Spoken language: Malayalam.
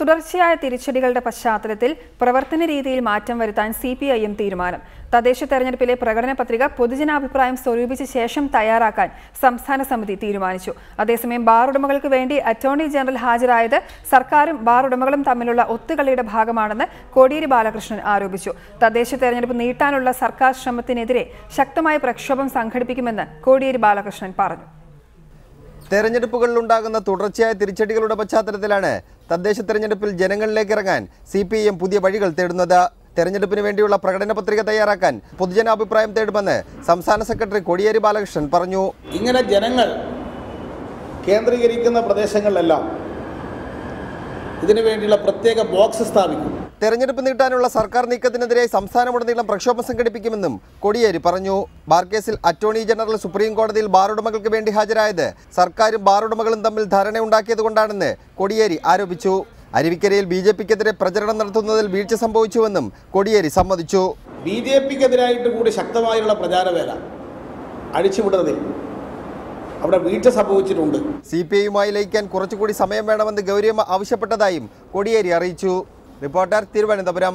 തുടർച്ചയായ തിരിച്ചടികളുടെ പശ്ചാത്തലത്തിൽ പ്രവർത്തന രീതിയിൽ മാറ്റം വരുത്താൻ CPIM തീരുമാനം. തദ്ദേശ തെരഞ്ഞെടുപ്പിലെ പ്രകടന പത്രിക പൊതുജനാഭിപ്രായം സ്വരൂപിച്ച ശേഷം തയ്യാറാക്കാൻ സംസ്ഥാന സമിതി തീരുമാനിച്ചു. അതേസമയം ബാർ ഉടമകൾക്ക് വേണ്ടി അറ്റോർണി ജനറൽ ഹാജരായത് സർക്കാരും ബാർ ഉടമകളും തമ്മിലുള്ള ഒത്തുകളിയുടെ ഭാഗമാണെന്ന് കോടിയേരി ബാലകൃഷ്ണൻ ആരോപിച്ചു. തദ്ദേശ തെരഞ്ഞെടുപ്പ് നീട്ടാനുള്ള സർക്കാർ ശ്രമത്തിനെതിരെ ശക്തമായ പ്രക്ഷോഭം സംഘടിപ്പിക്കുമെന്ന് കോടിയേരി ബാലകൃഷ്ണൻ പറഞ്ഞു. തെരഞ്ഞെടുപ്പുകളിലുണ്ടാകുന്ന തുടർച്ചയായ തിരിച്ചടികളുടെ പശ്ചാത്തലത്തിലാണ് തദ്ദേശ തെരഞ്ഞെടുപ്പിൽ ജനങ്ങളിലേക്ക് ഇറങ്ങാൻ CPIM പുതിയ വഴികൾ തേടുന്നത്. തെരഞ്ഞെടുപ്പിന് വേണ്ടിയുള്ള പ്രകടന പത്രിക തയ്യാറാക്കാൻ പൊതുജനാഭിപ്രായം തേടുമെന്ന് സംസ്ഥാന സെക്രട്ടറി കോടിയേരി ബാലകൃഷ്ണൻ പറഞ്ഞു. ഇങ്ങനെ ജനങ്ങൾ കേന്ദ്രീകരിക്കുന്ന പ്രദേശങ്ങളിലെല്ലാം ഇതിനു വേണ്ടിയുള്ള പ്രത്യേക ബോക്സ് സ്ഥാപിക്കും. തെരഞ്ഞെടുപ്പ് നീട്ടാനുള്ള സർക്കാർ നീക്കത്തിനെതിരെ സംസ്ഥാനമുടനീളം പ്രക്ഷോഭം സംഘടിപ്പിക്കുമെന്നും കോടിയേരി പറഞ്ഞു. ബാർ കേസിൽ അറ്റോർണി ജനറൽ സുപ്രീം കോടതിയിൽ ബാർ ഉടമകൾക്ക് വേണ്ടി ഹാജരായത് സർക്കാരും ബാർ ഉടമകളും തമ്മിൽ ധാരണയുണ്ടാക്കിയതുകൊണ്ടാണെന്ന് കോടിയേരി ആരോപിച്ചു. അരുവിക്കരയിൽ BJPക്കെതിരെ പ്രചരണം നടത്തുന്നതിൽ വീഴ്ച സംഭവിച്ചുവെന്നും കോടിയേരി സമ്മതിച്ചു. BJPക്കെതിരായിട്ട് കൂടി ശക്തമായുള്ള പ്രചാരവേല അഴിച്ചുവിടുന്നതിൽ അവിടെ വീഴ്ച സംഭവിച്ചിട്ടുണ്ട്. CPIയുമായി ലയിക്കാൻ കുറച്ചുകൂടി സമയം വേണമെന്ന് ഗൗരിയമ്മ ആവശ്യപ്പെട്ടതായും കോടിയേരി അറിയിച്ചു. റിപ്പോർട്ടർ തിരുവനന്തപുരം.